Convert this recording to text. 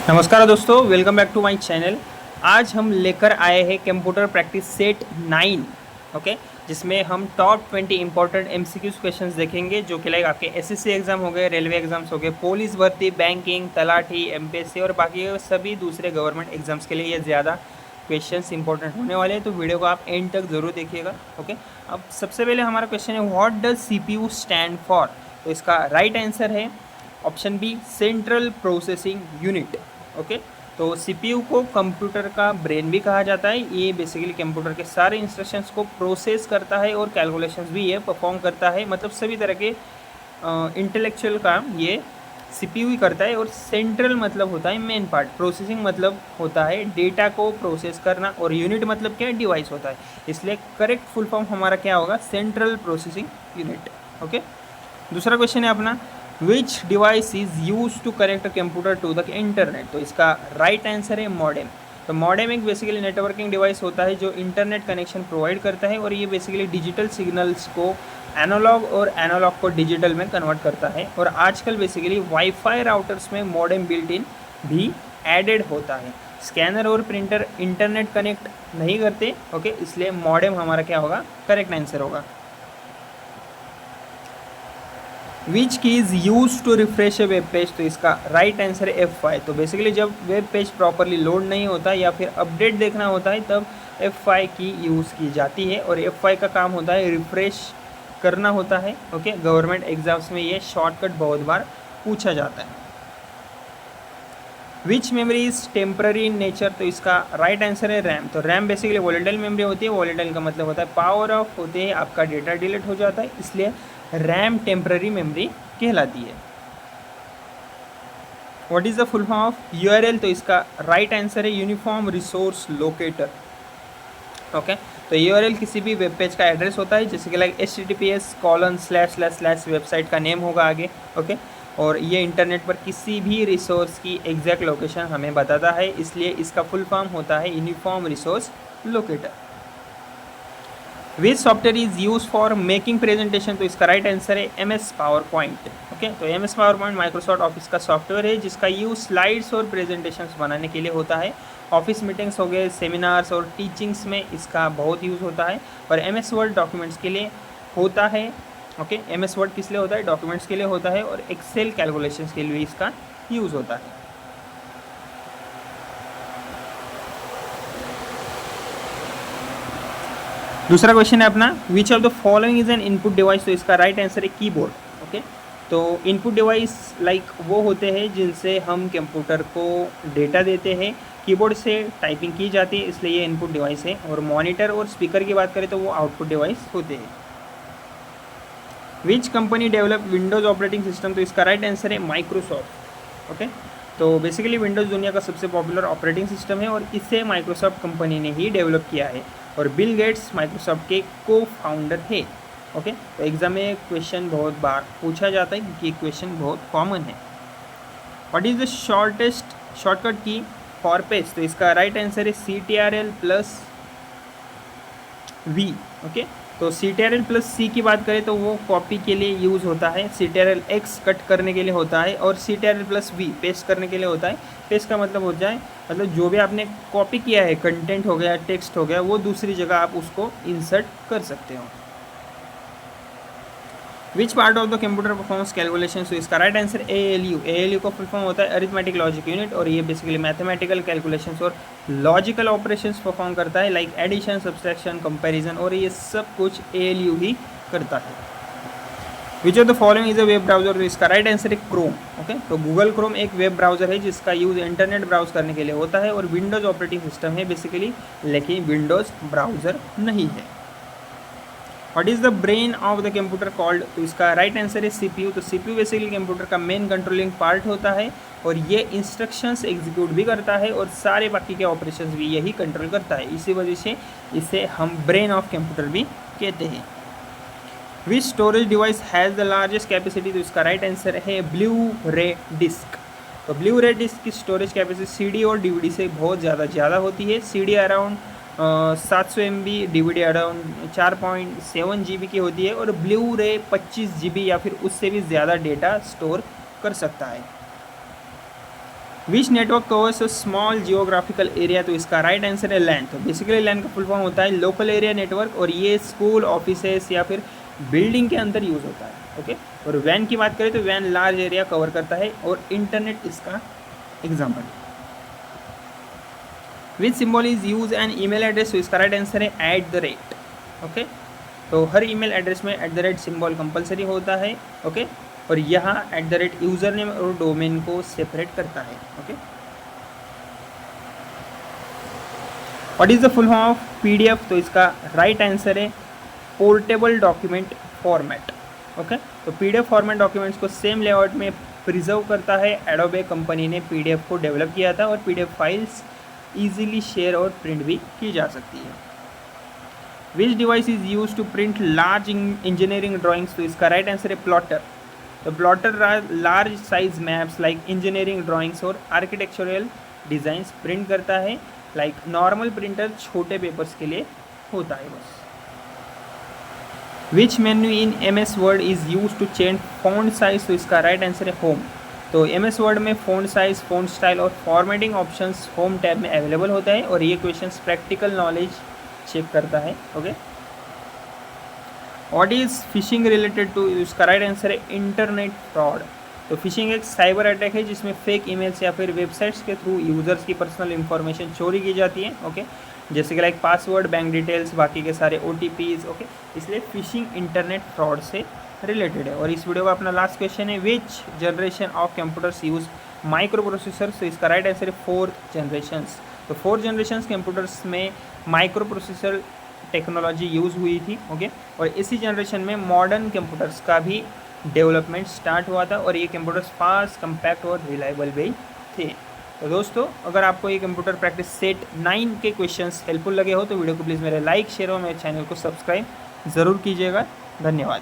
नमस्कार दोस्तों, welcome back to my channel. आज हम लेकर आए हैं कंप्यूटर प्रैक्टिस सेट 9। ओके, जिसमें हम टॉप 20 इंपॉर्टेंट एमसीक्यूज क्वेश्चंस देखेंगे जो कि लाइक आपके एसएससी एग्जाम हो गए, रेलवे एग्जाम्स हो गए, पुलिस भर्ती, बैंकिंग, तलाठी, एमपीएससी और बाकी सभी दूसरे गवर्नमेंट एग्जाम्स के लिए ये ज़्यादा क्वेश्चंस इंपॉर्टेंट होने वाले हैं। तो वीडियो को आप एंड तक ज़रूर देखिएगा। ओके, अब सबसे पहले हमारा क्वेश्चन है, what does CPU stand for. तो इसका राइट आंसर है option B, central processing unit. Okay, तो सीपीयू को कंप्यूटर का ब्रेन भी कहा जाता है। ये बेसिकली कंप्यूटर के सारे इंस्ट्रक्शंस को प्रोसेस करता है और कैलकुलेशंस भी ये परफॉर्म करता है। मतलब सभी तरह के इंटेलेक्चुअल काम ये सीपीयू ही करता है। और सेंट्रल मतलब होता है मेन पार्ट, प्रोसेसिंग मतलब होता है डेटा को प्रोसेस करना, और यूनिट मतलब क्या है, डिवाइस होता है। इसलिए करेक्ट फुल फॉर्म हमारा क्या होगा, सेंट्रल प्रोसेसिंग यूनिट। ओके, दूसरा क्वेश्चन है अपना, which device is use to connect a computer to the internet. तो इसका राइट आंसर है मॉडेम। तो मॉडेम एक बेसिकली नेटवर्किंग डिवाइस होता है जो इंटरनेट कनेक्शन प्रोवाइड करता है, और ये बेसिकली डिजिटल सिग्नल्स को एनालॉग और एनालॉग को डिजिटल में कन्वर्ट करता है। और आजकल बेसिकली वाईफाई राउटर्स में मॉडेम बिल्ट इन भी एडेड होता है। स्कैनर और प्रिंटर इंटरनेट कनेक्ट नहीं करते। ओके, इसलिए मॉडेम हमारा क्या होगा, करेक्ट आंसर होगा। Which key is use to refresh a web page. तो इसका राइट आंसर है F5। तो बेसिकली जब वेब पेज प्रॉपरली लोड नहीं होता या फिर अपडेट देखना होता है तब F5 की यूज़ की जाती है। और F5 का काम होता है रिफ्रेश करना होता है। ओके, गवर्नमेंट एग्जाम्स में ये शॉर्टकट बहुत बार पूछा जाता है। Which memory is temporary in nature. तो इसका राइट आंसर है रैम। तो रैम बेसिकली वॉलेटाइल मेमोरी होती है। वॉलेटाइल का मतलब होता है पावर ऑफ होते हैं, आपका डेटा डिलीट हो जाता है, इसलिए रैम टेम्पररी मेमोरी कहलाती है। What is the full form of URL. तो इसका राइट आंसर है यूनिफॉर्म रिसोर्स लोकेटर। ओके, तो यूआरएल किसी भी वेब पेज का एड्रेस होता है, जैसे कि लाइक https:// वेबसाइट का नेम होगा आगे। ओके, और ये इंटरनेट पर किसी भी रिसोर्स की एग्जैक्ट लोकेशन हमें बताता है, इसलिए इसका फुल फॉर्म होता है uniform resource locator. Which software is use for making presentation. तो इसका राइट आंसर है MS पावर पॉइंट। ओके, तो MS power point Microsoft office का सॉफ्टवेयर है जिसका यूज स्लाइड्स और प्रेजेंटेशंस बनाने के लिए होता है। ऑफिस मीटिंग्स हो गए, सेमिनार्स और टीचिंग्स में इसका बहुत यूज़ होता है। और MS वर्ड डॉक्यूमेंट्स के लिए होता है। ओके, MS वर्ड किस लिए होता है, डॉक्यूमेंट्स के लिए होता है। और एक्सेल कैलकुलेशंस के लिए इसका यूज़ होता है। दूसरा क्वेश्चन है अपना, which of the following is an input device. तो इसका राइट आंसर है कीबोर्ड। ओके, तो इनपुट डिवाइस लाइक वो होते हैं जिनसे हम कंप्यूटर को डेटा देते हैं। कीबोर्ड से टाइपिंग की जाती है, इसलिए ये इनपुट डिवाइस है। और मॉनिटर और स्पीकर की बात करें तो वो आउटपुट डिवाइस होते हैं। Which company develop Windows operating system. तो इसका राइट आंसर है माइक्रोसॉफ्ट। ओके, तो बेसिकली विंडोज़ दुनिया का सबसे पॉपुलर ऑपरेटिंग सिस्टम है और इसे माइक्रोसॉफ्ट कंपनी ने ही डेवलप किया है। और बिल गेट्स माइक्रोसॉफ्ट के को फाउंडर है। ओके, तो एग्जाम में क्वेश्चन बहुत बार पूछा जाता है क्योंकि क्वेश्चन बहुत कॉमन है। What is the shortest shortcut की फॉर पेज। तो इसका राइट आंसर है CTRL+V। ओके, तो CTRL+C की बात करें तो वो कॉपी के लिए यूज़ होता है, CTRL+X कट करने के लिए होता है, और CTRL+V पेस्ट करने के लिए होता है। पेस्ट का मतलब हो जाए मतलब जो भी आपने कॉपी किया है, कंटेंट हो गया, टेक्स्ट हो गया, वो दूसरी जगह आप उसको इंसर्ट कर सकते हो। Which part of the computer performance calculation. तो इसका राइट आंसर ALU। ALU का फुल फॉर्म होता है अरिथमेटिक लॉजिक यूनिट, और ये बेसिकली मैथमेटिकल कैलकुलेशंस और लॉजिकल ऑपरेशंस परफॉर्म करता है, लाइक एडिशन, सब्सट्रैक्शन, कंपैरिजन, और ये सब कुछ ALU ही करता है। Which of the following is a web browser. तो इसका राइट आंसर है क्रोम। ओके, तो गूगल क्रोम एक वेब ब्राउजर है जिसका यूज़ इंटरनेट ब्राउज करने के लिए होता है, और विंडोज़ ऑपरेटिंग सिस्टम है बेसिकली, लेकिन विंडोज़ ब्राउजर नहीं है। What is the brain of the computer called. तो इसका राइट आंसर है CPU। तो CPU बेसिकली कंप्यूटर का मेन कंट्रोलिंग पार्ट होता है, और ये इंस्ट्रक्शंस एग्जीक्यूट भी करता है और सारे बाकी के ऑपरेशंस भी यही कंट्रोल करता है। इसी वजह से इसे हम ब्रेन ऑफ कंप्यूटर भी कहते हैं। Which storage device has the largest capacity. तो इसका राइट आंसर है ब्लू रे डिस्क। तो ब्लू रे डिस्क की स्टोरेज कैपेसिटी CD और DVD से बहुत ज़्यादा होती है। CD around 700 MB, DVD around 4.7 GB की होती है, और ब्लू रे 25 GB या फिर उससे भी ज़्यादा डेटा स्टोर कर सकता है। Which network covers a small geographical area, तो इसका राइट आंसर है लैन। तो बेसिकली लैन का फुल फॉर्म होता है लोकल एरिया नेटवर्क, और ये स्कूल, ऑफिसेस या फिर बिल्डिंग के अंदर यूज़ होता है। ओके, और वैन की बात करें तो वैन लार्ज एरिया कवर करता है, और इंटरनेट इसका एग्जाम्पल है। विच symbol is use N email address, तो इसका राइट आंसर है @ ओके, तो हर ईमेल एड्रेस में @ सिंबल कंपलसरी होता है। ओके, और यहाँ @ यूज़र नेम और डोमेन को सेपरेट करता है। Okay, what is the full form of PDF, तो इसका राइट आंसर है पोर्टेबल डॉक्यूमेंट फॉर्मेट। ओके, तो PDF फॉर्मेट डॉक्यूमेंट्स को सेम लेआउट में प्रिजर्व करता है। एडोबे कंपनी ने PDF को डेवलप किया था, और PDF फाइल्स ईजिली शेयर और प्रिंट भी की जा सकती है। Which device is use to print large engineering drawings, तो इसका राइट आंसर है प्लॉटर। तो plotter large size maps like engineering drawings और आर्किटेक्चरल डिज़ाइंस प्रिंट करता है। लाइक नॉर्मल प्रिंटर छोटे पेपर्स के लिए होता है बस। Which menu in MS word is use to change font size, तो इसका राइट आंसर है होम। तो MS वर्ड में फ़ॉन्ट साइज, फ़ॉन्ट स्टाइल और फॉर्मेटिंग ऑप्शंस होम टैब में अवेलेबल होता है, और ये क्वेश्चंस प्रैक्टिकल नॉलेज चेक करता है। Okay, what is phishing related to, इसका राइट आंसर है इंटरनेट फ्रॉड। तो फिशिंग एक साइबर अटैक है जिसमें फेक ईमेल्स या फिर वेबसाइट्स के थ्रू यूज़र्स की पर्सनल इंफॉर्मेशन चोरी की जाती है। ओके, जैसे कि लाइक पासवर्ड, बैंक डिटेल्स, बाकी के सारे OTPs। ओके, इसलिए फिशिंग इंटरनेट फ्रॉड से रिलेटेड है। और इस वीडियो का अपना लास्ट क्वेश्चन है, विच generation of computers use micro processor, तो इसका राइट आंसर है 4th जनरेशन्स। तो 4th जनरेशन कंप्यूटर्स में माइक्रो प्रोसेसर टेक्नोलॉजी यूज़ हुई थी। ओके, और इसी जनरेशन में मॉडर्न कंप्यूटर्स का भी डेवलपमेंट स्टार्ट हुआ था, और ये कंप्यूटर्स फास्ट, कम्पैक्ट और रिलायबल भी थे। तो दोस्तों, अगर आपको ये कंप्यूटर प्रैक्टिस सेट 9 के क्वेश्चंस हेल्पफुल लगे हो तो वीडियो को प्लीज़ मेरे लाइक, शेयर और मेरे चैनल को सब्सक्राइब ज़रूर कीजिएगा। धन्यवाद।